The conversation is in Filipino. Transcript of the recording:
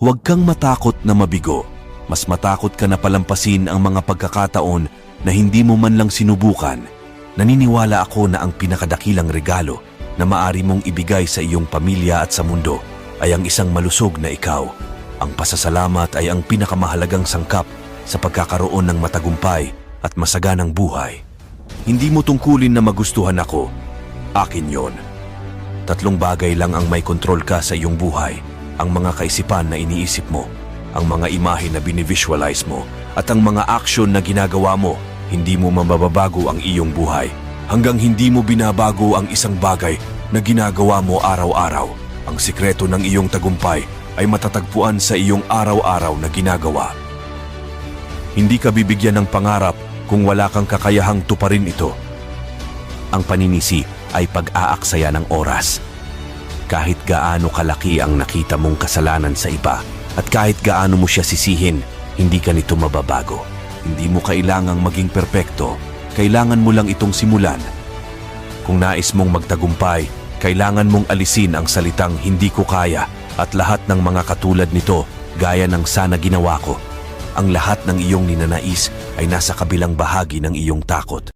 Huwag kang matakot na mabigo. Mas matakot ka na palampasin ang mga pagkakataon na hindi mo man lang sinubukan. Naniniwala ako na ang pinakadakilang regalo na maari mong ibigay sa iyong pamilya at sa mundo ay ang isang malusog na ikaw. Ang pasasalamat ay ang pinakamahalagang sangkap sa pagkakaroon ng matagumpay at masaganang buhay. Hindi mo tungkulin na magustuhan ako. Akin yon. 3 bagay lang ang may kontrol ka sa iyong buhay. Ang mga kaisipan na iniisip mo, ang mga imahe na binivisualize mo, at ang mga aksyon na ginagawa mo. Hindi mo mababago ang iyong buhay hanggang hindi mo binabago ang isang bagay na ginagawa mo araw-araw. Ang sikreto ng iyong tagumpay ay matatagpuan sa iyong araw-araw na ginagawa. Hindi ka bibigyan ng pangarap kung wala kang kakayahang tuparin ito. Ang paninisi ay pag-aaksaya ng oras. Kahit gaano kalaki ang nakita mong kasalanan sa iba at kahit gaano mo siya sisihin, hindi ka nito mababago. Hindi mo kailangang maging perpekto, kailangan mo lang itong simulan. Kung nais mong magtagumpay, kailangan mong alisin ang salitang hindi ko kaya at lahat ng mga katulad nito gaya ng sana ginawa ko. Ang lahat ng iyong ninanais ay nasa kabilang bahagi ng iyong takot.